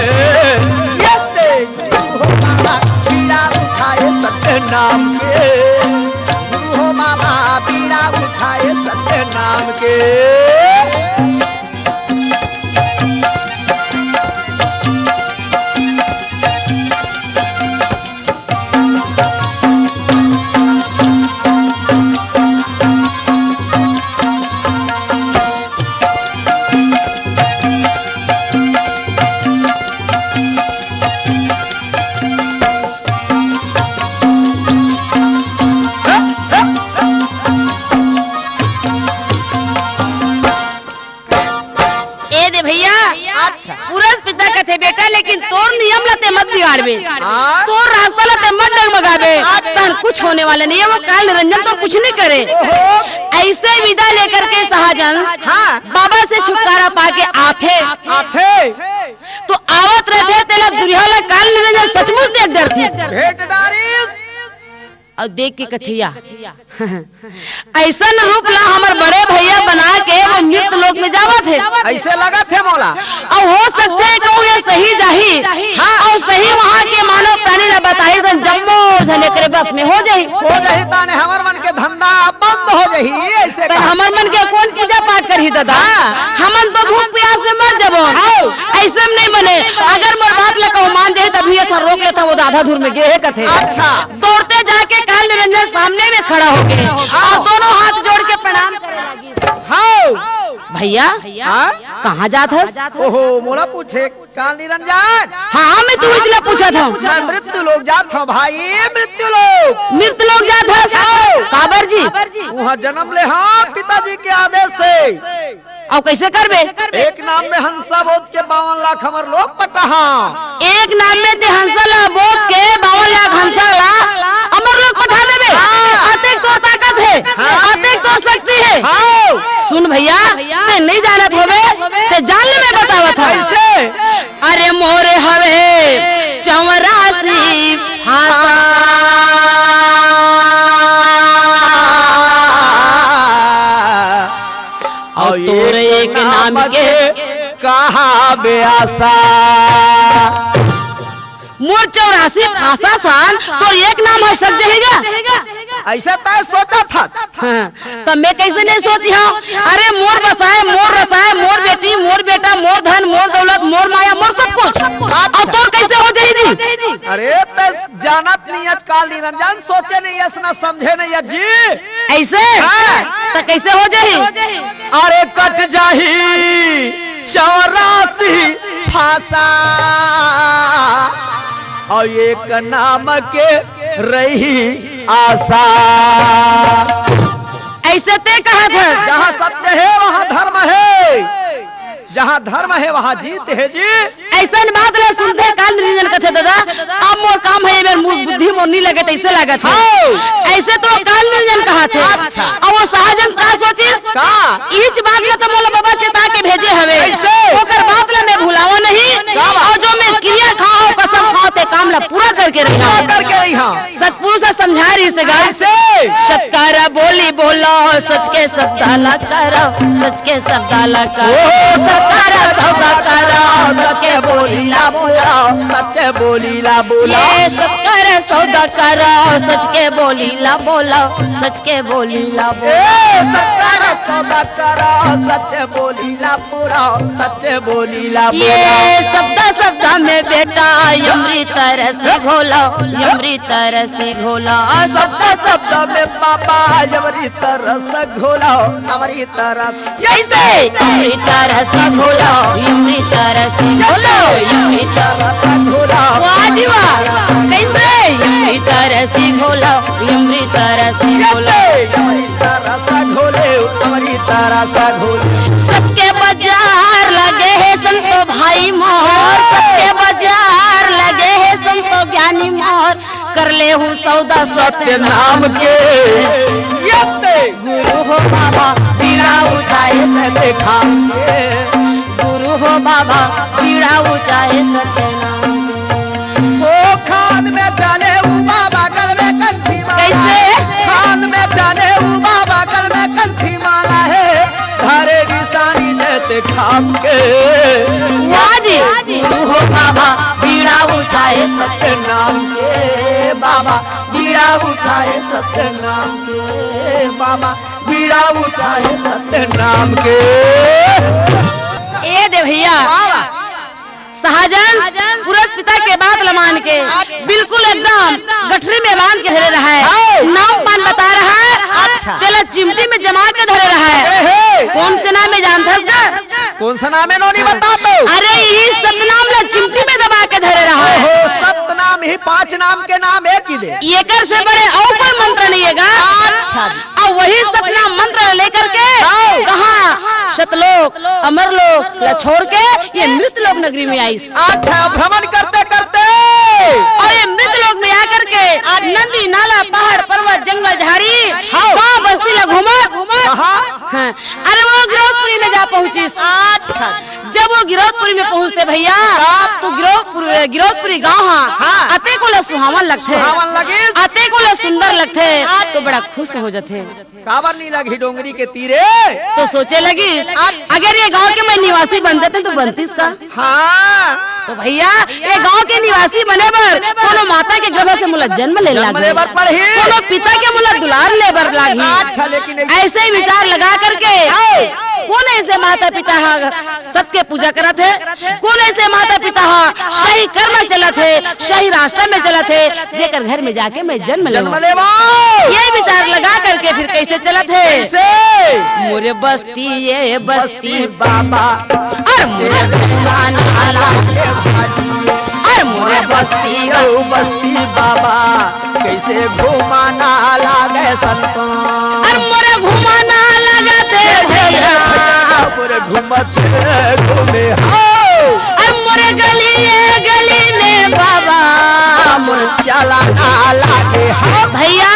गुरु हो बाबा पीड़ा उठाए सत्य नाम के। गुरु हो बाबा पीड़ा उठाए सत्य नाम के। पूरस पिता का थे बेटा, लेकिन तोर नियम लते मत बिगाड़बे, तोर रास्ता लते मत डगमगाबे। तन कुछ होने वाले नहीं है। वो काल निरंजन तो कुछ नहीं करे। ऐसे विदा लेकर के शाहजहां बाबा से छुटकारा पाके आथे तो आवत रहते तेला दुरियाला काल निरंजन सचमुच देख डरती भेंट डारिस और देख के कथिया ऐसा रूप ला हमार बड़े भैया बना के वो मृत लोक में जावत है। ऐसे लगा थे मौला। और हो सकते है कहूँ ये सही जाही और सही वहाँ के मानव प्राणी ने बताई तो जम्मो जने करे बस में हो जाही ताने हमर मन के धंधा बंद हो जाही। ऐसे तो हमर मन के कौन पूजा पाठ करही दादा? हमन तो भूख प्यास में मर जबो। ऐसे में नहीं बने। अगर मोर बात ले कहूँ मान जाही तभी ऐसा रोक लेता वो आधा दूर में गे कथे। अच्छा दौड़ते जाके काल निरंजन सामने में खड़ा हो गए और दोनों हाथ जोड़ के प्रणाम करे लगी। भैया कहाँ जात है? ओहो मोला पूछे काल निरंजन। हाँ मैं तू इसलिए पूछा था। मैं मृत्यु लोग जात हूँ भाई, मृत्यु लोग जात है काबर जी वहाँ जन्म ले। हाँ पिताजी के आदेश से। और कैसे करबे? एक नाम में हंसा बोध के 52 लाख हमर लोग पटा। एक नाम में ते हंसा ला बोध के 52 लाख हंसा ला अमर लोग पठा देबे। अतेक तो ताकत है, अतेक तो शक्ति है। सुन भैया ते नहीं जानत होबे ते जान ले मैं बतावत हूं। कैसे? अरे मोरे हवे 84 भाषा और तोरे एक नाम के कहा बेआसा। मोर 84 भाषा सान तो एक नाम है सब जगह। ऐसा तय सोचा था। तब मैं कैसे नहीं सोची हूँ? अरे मोर बसाए, मोर रसाए, मोर बेटी, मोर बेटा, मोर धन, मोर दौलत, मोर माया मोर सब कुछ और तोर कैसे हो जाई जी? अरे ते जानत नहीं आज काल निरंजन सोचे नहीं यस ना समझे नहीं जी ऐसे तो कैसे हो जाई? अरे कट जाही 84 फासा और एक नाम के रही आशा। ऐसे ते कहा था जहाँ सत्य है वहाँ धर्म है, जहाँ धर्म है वहाँ जीत है जी। ऐसा बात ले सुनते काल निरंजन कथे दादा अब मोर काम है मेर बुद्धि मोर नहीं लगे ऐसे लागत है। ऐसे तो काल निरंजन कहा थे। अच्छा। और वो शाहजहां का सोचिस का इच बात ले तो मोला बाबा चेता के भेजे हवे ओकर बात ले मैं भुलाओ नहीं और जो मैं क्रिया खाओ कसम खाओ ते काम ला पूरा करके रही सतपुरुष समझा रही से गाय से सत्कारा बोली बोलो सच के शब्दाला करो सच के शब्दाला करो सत्कारा सौदा करो सच के बोली ला बोलो सच बोली ला बोलो ये सत्कारा सौदा करो सच के बोली ला बोलो सच के बोली ला बोलो सत्कार सौदा करो सच बोली ला पूरा सच बोली ला ये शब्द में बेटा यमरी तरह से घोलो यमरी तरह से घोलो शब्द में पापा यमरी तरह से घोलो हमारी तरह कैसे यमरी तरह से घोलो यमरी तरह से घोलो यमरी तरह से घोलो वाह जी वाह कैसे यमरी तरह से घोलो यमरी तरह से घोलो यमरी तरह से घोले हमारी तरह से घोले। सबके बाजार लगे है संतो भाई मोर सबके बाजार लगे है संतो ज्ञानी मोर कर ले हूँ सौदा सत्य नाम के गुरु हो बाबा पीड़ा उठाए सत्य खाम के गुरु हो बाबा पीड़ा उठाए सत्य नाम ओ खान में जाने बाबा गल में कंठी माला कैसे खान में जाने बाबा गल में कंठी माला है धारे निशानी देते खाम के वाजी गुरु हो बाबा पीड़ा उठाए सत्य नाम के बाबा बीड़ा उठाए सत्य नाम के बाबा बीड़ा उठाए सत्य नाम के। ए दे भैया शाहजहां पुरख पिता के बात लमान के बिल्कुल एकदम गठरी में बांध के धरे रहा है नाम पान बता रहा है तेला चिमटी में जमा के धरे रहा है कौन से नाम में जानता है कौन सा नाम है नोनी बता तो। अरे ये सतनाम ला चिमटी में दबा के धरे रहा है सतनाम ही 5 नाम के नाम एक ही दे एकर से बड़े और कोई मंत्र नहीं है अच्छा और वही सतनाम मंत्र लेकर के कहा सतलोक अमरलोक ला छोड़ के ये मृत लोक नगरी में आई। अच्छा भ्रमण करते करते और ये मृत लोक में आकर के नदी नाला पहाड़ पर्वत जंगल झाड़ी गाँव बस्ती ला घूमा अरे वो गिरौदपुरी में जा पहुंची। अच्छा जब वो गिरौदपुरी में पहुंचते भैया तो गिरौदपुरी गाँव अते को सुहावन लगते अते को सुंदर लगते तो बड़ा खुश हो जाते काबर नहीं लगी डोंगरी के तीरे तो सोचे लगी अगर ये गांव के मैं निवासी बन जाते तो बनतीस का। हाँ तो भैया ये गांव के निवासी बने बर कोनो माता के गर्भ से मुला जन्म ले कोनो पिता के मुला दुलार ले बर लागी। अच्छा लेकिन ऐसे ही विचार लगा करके कौन ऐसे माता पिता सत्य पूजा करत है कौन ऐसे माता पिता सही कर्म चलत है सही रास्ता में चलत है जेकर घर में जाके मैं जन्म ले ये विचार लगा करके फिर कैसे चलत है मोरे बस्ती ये बस्ती बाबा और मोरे मोरे बस्ती बस्ती बाबा कैसे घुमाना लागे संतो और मोरे घुमाना लगते भैया मोरे घूमते घूमे और मोरे गली में बाबा मोरे चलाना लागे भैया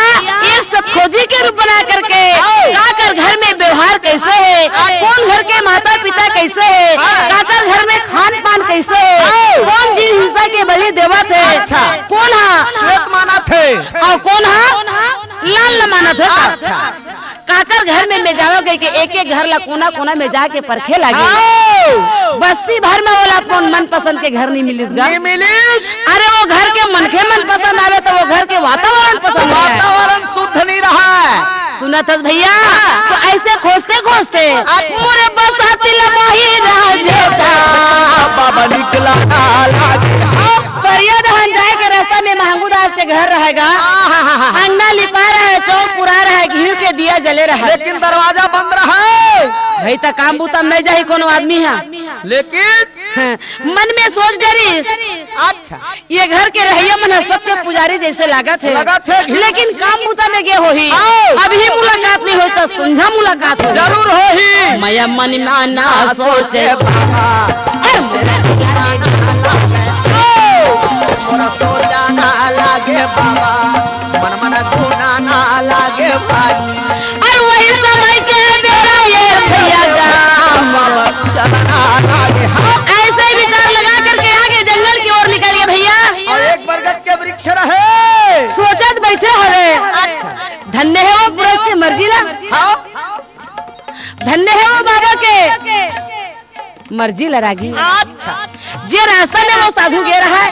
एक सब खोजी के रूप बना करके काकर घर में व्यवहार कैसे है कौन घर के माता पिता कैसे है काकर घर में खान पान कैसे है कौन जी हिंसा के बलि देवा थे अच्छा कौन श्वेत माना थे और कौन लाल न माना थे। अच्छा काकर घर में मैं जाओगे कि एक एक घर ला कोना कोना में जाके परखे लगे बस्ती भर में वाला कौन मन पसंद के घर नहीं मिलिस अरे वो घर के मन के मन पसंद आवे तो वो घर के वातावरण पसंद वातावरण शुद्ध नहीं रहा है सुना था भैया तो ऐसे खोजते खोजते पूरे बस आती लमाही बाबा रहेगा, अंगना लिपा रहा है, चौक पुरा रहा है, घी के दिया जले रहा है, लेकिन दरवाजा बंद रहा है। भाई तो काम बूता नहीं जाही कोनो आदमी है। लेकिन मन में सोच डरी, अच्छा ये घर के रहिया मन सबके पुजारी जैसे लागत है, लेकिन काम बूता में गे हो ही, अभी मुलाकात नहीं होता, समझा मुलाकात हो जरूर हो ही। मैं मन माना सोचे सोचा ना लागे बाबा, मन मन धुना ना लागे भाई, और वही समय के बेरा ये भैया चलना लागे। ऐसे ही विचार लगा करके आगे जंगल की ओर निकल गए भैया, और एक बरगद के वृक्ष रहे, सोचत बैठे हवे। अच्छा धन्य है वो पुरुष की मर्जी ला, धन्य है वो बाबा के मर्जी लरागी। अच्छा जे रास्ता में वो साधु गे रहा है,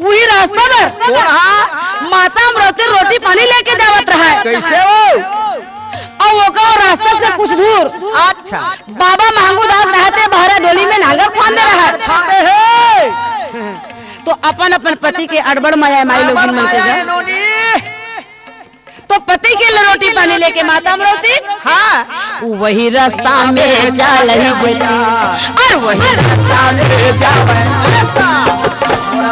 वही रास्ता में माता अमृति रोटी पानी लेके जावत रहा है। कैसे हो? और वो का रास्ता से कुछ दूर अच्छा बाबा महंगू दास रहते बहरा डोली में नांगर फांदे रहा है। तो अपन अपन पति के अड़बड़ माया माई लोग मिलते जाए, तो पति के लिए रोटी पानी लेके माता अमृति वही रास्ता में चल रही बेटी, और वही रास्ता में जावे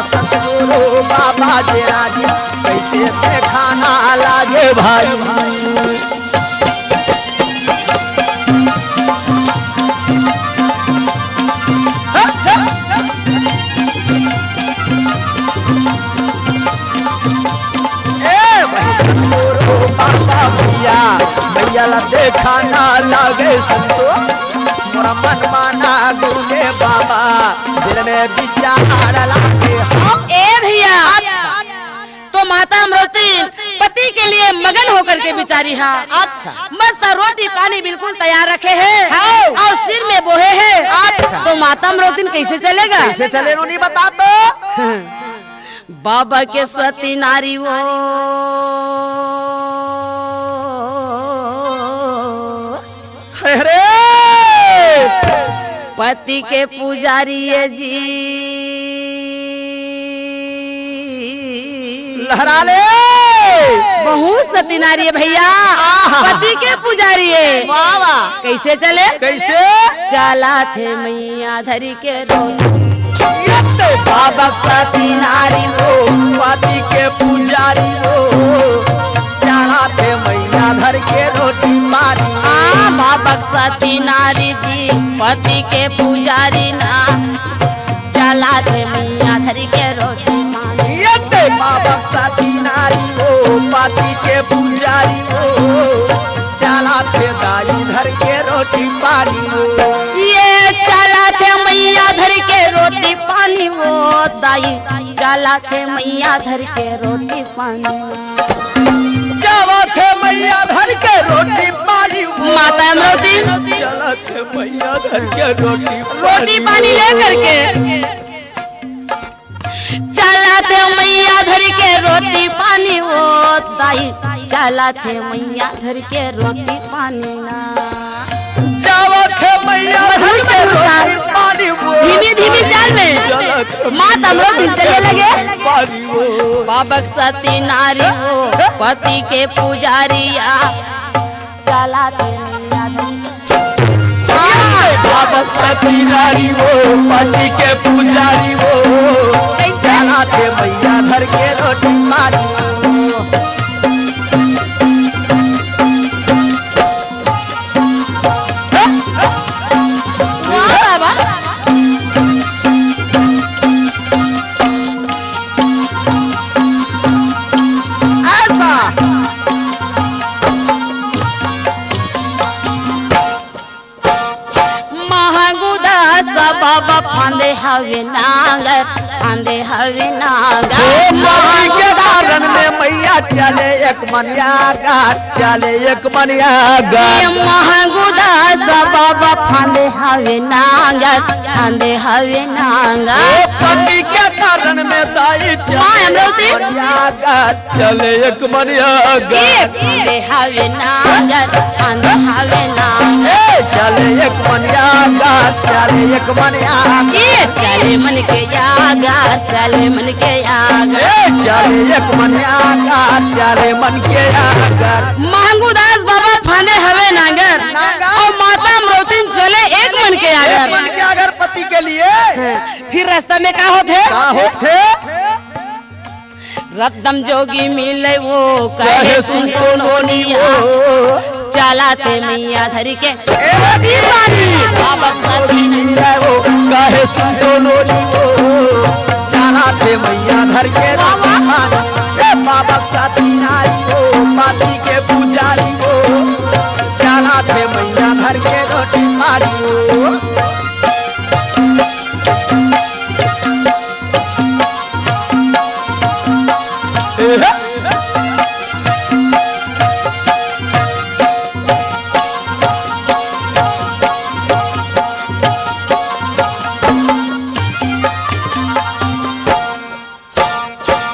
सतगुरु बाबा जी राजी, कैसे से खाना लागे भाई। बाबा भैया भैया ला देखा ना लागे संतो, मोरा मन माना गुरुगे बाबा, दिल में विचार लागे। ए भैया तो माता अमृति पति के लिए मगन होकर के बिचारी है। अच्छा मस्त रोटी पानी बिल्कुल तैयार रखे हैं और सिर में बोहे हैं। अच्छा तो माता अमृति कैसे चलेगा? कैसे चले नहीं बता तो। बाबा के सती नारी वो अरे पति के पुजारी है जी, लहरा ले बहुत सती नारी है भैया, पति के पुजारी है। बाबा कैसे चले? कैसे चला थे मैया धरी के रोटी, बाबा सती नारी हो, पति के पुजारी हो, चढ़ा थे मैया धर के रोटी पानी। बाबा सती नारी जी पति के पुजारी ना, चला थे मैया धरी के रोटी पानी। बाबा सती नारी हो, पति के पुजारी हो, चला थे दाई धर के रोटी पानी हो। ये चला थे मैया धर के रोटी पानी वो दाई, चला थे मैया धर के रोटी पानी, चला थे मैया धर के रोटी पानी। माता अमृति चला थे मैया धर के रोटी पानी लेकर के चला थे मैया धर के रोटी पानी वो दाई, चला थे मैया धर के रोटी पानी ना, चला थे मैया धर के रोटी पानी। धीमी धीमी चाल में माता अमृति चले लगे। बाबा सती नारी हो, पति के पुजारिया, चला थे मैया बाबा सती नारी हो, पति के पुजारी हो, चला थे मैया धर के रोटी पानी। बाबा फांदे हवे नांगर, फांदे हवे नांगर, माही के दारन में मैया चले एक मनिया गार, चले एक मनिया गार। महंगुदास बाबा फांदे हवे नांगर, फांदे हवे नांगर, पति के दारन में दाई चले मनिया गार, चले एक मनिया गार। फांदे हवे नांगर, फांदे हवे नांगर, चले एक मनिया गार, चले एक मन आगर ये चले मन के आगर, चले मन के आगर, चले एक मन आगर, चले मन के आगर। महंगूदास बाबा फाने हवे नागर और माता अमरोतिन चले एक मन के एक मन आगर। के आगर पति के लिए फिर रास्ता में का होते? का होते? रद्दम जोगी मिले वो कहे सुन तो नोनिया, चलाते मैया धरी के बाबा सती वो कहे सुन तो नोनी वो चलाते मैया धर के बाबा साथी नारी हो पाती के पुजारी हो चलाते मैया धर के रोटी मारी हो।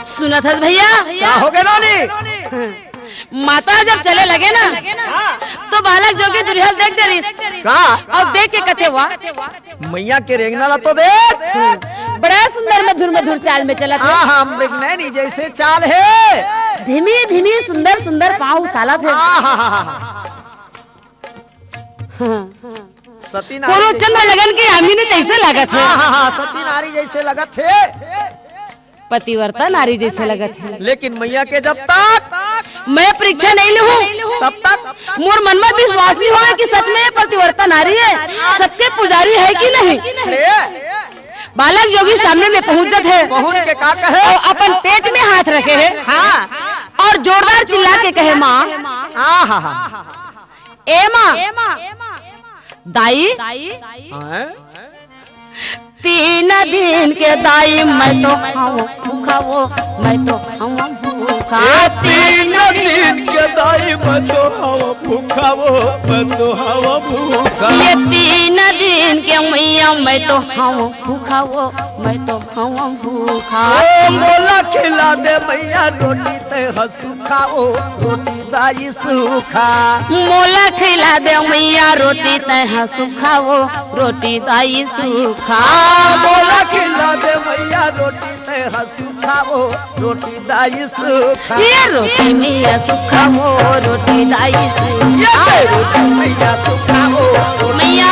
सुना था भैया? क्या हो गए नोनी? माता जब चले लगे ना तो बालक जोगी दुर्योधन देख जरीस का और देख के कथे हुआ मैया के रेंगना ला तो देख बड़ा सुंदर मधुर मधुर चाल में चला था। हाँ मृगनयनी जैसे चाल है, धीमी धीमी सुंदर सुंदर पाँव साला थे। सती कोनो नारी चंद्र लगन की आमिनी जैसे लागत है, सती नारी जैसे लगत है, पतिव्रता नारी जैसे लगत है। लेकिन मैया के जब तक मैं परीक्षा नहीं लूँ तब तक मोर मन में विश्वास नहीं होगा कि सच में ये पतिव्रता नारी है, सबके पुजारी है कि नहीं। अरे बालक जोगी सामने में पहुँच जाते है पहुँच के का कहे और अपन पेट में हाथ रखे है और जोरदार चिल्ला के कहे माँ ए माँ दाई तीन दिन के दाई मैं तो भूखा वो मैं तो भूखा तीन दिन के दाई मैं तो हवा भूखा वो मैं तो हवा भूखा ये तीन दिन के मैया मैं तो भूखा वो मैं तो भूखा बोला खिला दे मैया रोटी ते हसूखा ओ रोटी दाई सूखा मोला खिला दे मैया रोटी तय सूखा वो रोटी दाई सूखा बोला खिला दे मैया रोटी ते हसूखा ओ रोटी दाई सूखा ये रोटी मैया सूखा वो रोटी दाई सूखा रोटी मैया सूखा ओ मैया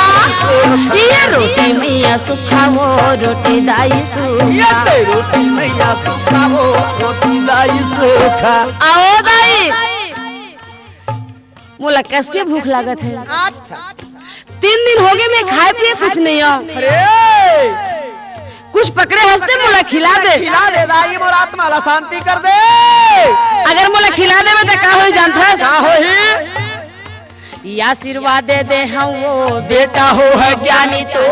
ये रोटी मैया सूखा वो रोटी दाई सूखा रोटी मैया सूखा ओ रोटी दाई सूखा। आओ दाई मोला कस के भूख लागत है, अच्छा 3 दिन हो गए मैं खाए पिए कुछ नहीं हो, अरे कुछ पकड़े हंसते मोला खिला दे दाई मोर आत्मा ला शांति कर दे। अगर मोला खिला दे तो का हो जानता का होही या आशीर्वाद दे दे हम वो बेटा हो है ज्ञानी तो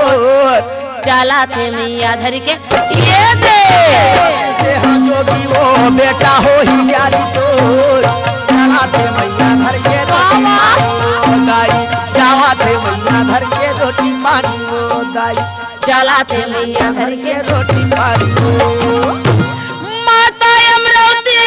चला थे मैया धर के ये दे हम जोगी वो बेटा हो ही ज्ञानी तो चला थे मैया धर के दाई जावा थे मैया धर के रोटी पानी वो दाई चला थे मैया धर के रोटी पानी वो माता अमरावती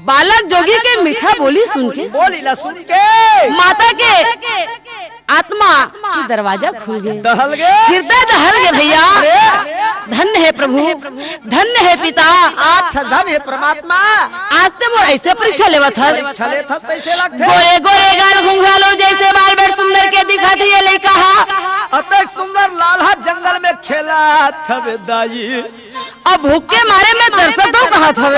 बालक जोगी के मीठा बोली सुन के बोली ला सुन के माता के आत्मा की दरवाजा खुल गए, दहल गए हृदय दहल गए भैया। धन्य है प्रभु, धन्य है पिता, अच्छा धन है परमात्मा। आज तो वो ऐसे परीक्षा लेवत है, छले था तैसे लगते गोरे गोरे गाल घुंघरालो जैसे बाल बेर सुंदर के दिखा थे ये लड़का अतः सुंदर लाला जंगल में खेला था दाई अब भूख के मारे में तरसत हो कहा था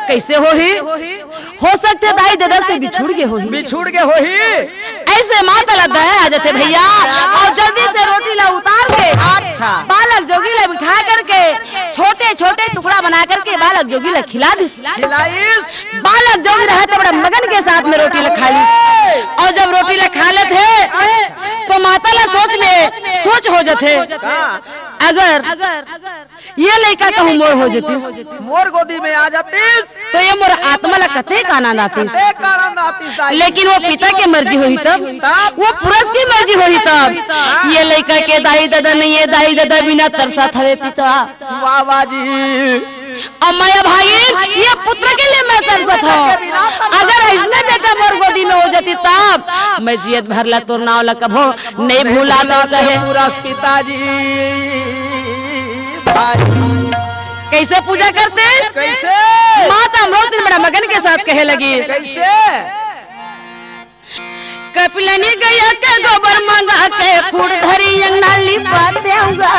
कैसे हो सकते दाई दादा से बिछुड़ गए हो ही ऐसे माता लग गए आ जाते भैया और जल्दी से रोटी ला उतार के अच्छा बालक जोगी ला बिठा करके छोटे छोटे टुकड़ा बना करके बालक जोगी ला खिला दिस। बालक जोगी रहे तो बड़ा मगन के साथ में रोटी ला खा ली और जब रोटी ला खा लेते तो माता ला सोच हो जाते अगर ये लड़का कहूँ मोर हो जातीस मोर गोदी में आ जातीस तो ये मोर आत्मा ला कते का आनंद आतीस आतीस लेकिन वो पिता की मर्जी हुई तब वो पुरुष की मर्जी हुई तब ये लड़का के दाई दादा नहीं है दाई दादा बिना तरसा थवे पिता बाबा जी और माया भाई ये पुत्र के लिए मैं तरसत हूँ अगर ऐसने बेटा मोर गोदी में हो जाती तब मैं जियत भरला तोर नाव ला कभो नहीं भूला तो कहे पूरा पिताजी भाई कैसे पूजा करते कैसे माता अमृत दिन बड़ा मगन के साथ कहे लगी कैसे कपिलनी गया के गोबर मंगा के खुड़ धरी अंगना लिपाते होगा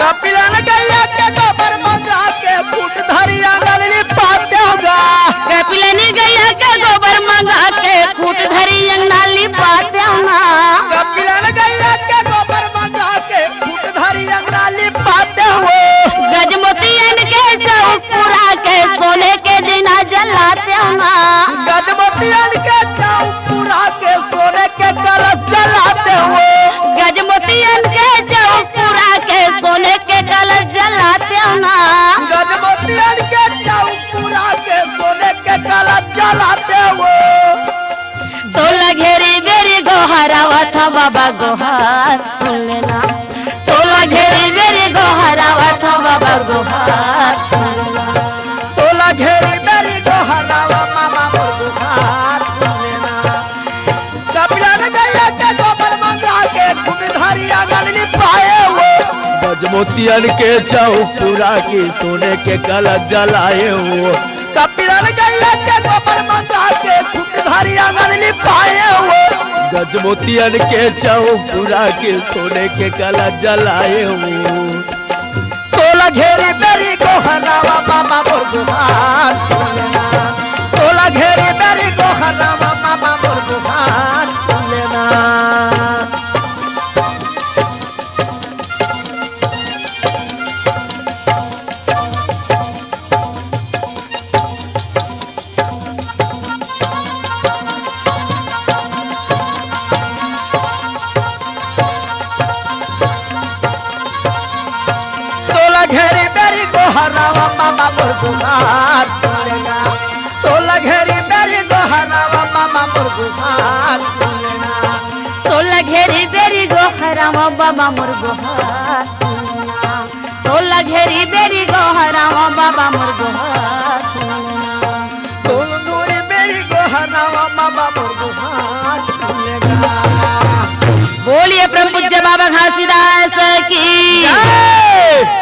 कपिलन गया के गोबर मंगा के खुड़ धरी अंगना लिपाते होगा कपिलनी गया के गोबर मंगा के खुड़ धरी अंगना लिपाते होगा कपिलन गया के गोबर मंगा के खुड़ धरी अंगना लिपाते हो गजमोतियन के चौक पूरा के सोने के दिना जलाते होगा गजमोतियन के चौक पूरा के सोने के कलश जलाते हो गजमोतियन के चौक पूरा के सोने के कलश जलाते होगा गजमोतियन के चौक पूरा के सोने के कलश जलाते हो तोला घेरी बेरी गोहरावा था बाबा गोहार सुन लेना तोला घेरी बेरी गोहरावा था बाबा गोहार सुन लेना तोला घेरी बेरी गोहरावा मामा मोर गोहार सुन लेना कपिलन गया के गोबर मंगा के खुद धरी आंगन लिपाए हो गजमोतियन के चौक पूरा की सोने के कलश जलाए हो कपिलन गया के गोबर मंगा के खुद धरी आंगन लिपाए हो गजमोतियन के चौक पूरा की सोने के कलश जलाए हो तोला घेरी बेरी गोहरावा मामा मोर गोहार सुन लेना तोला घेरी बेरी गोहरावा मामा मोर गोहार सुन लेना तोला घेरी बेरी गोहरावा मामा मोर गोहार सुन लेना तोला घेरी बेरी गोहरावा मामा मोर गोहार सुन लेना तोला घेरी बेरी गोहरावा बाबा मोर गोहार सुन लेना तोला घेरी बेरी गोहरावा बाबा मोर गोहार सुन लेना तोल नूरी बेरी गोहरावा मामा मोर गोहार सुन लेना बोलिए परम पूज्य बाबा घासीदास की जय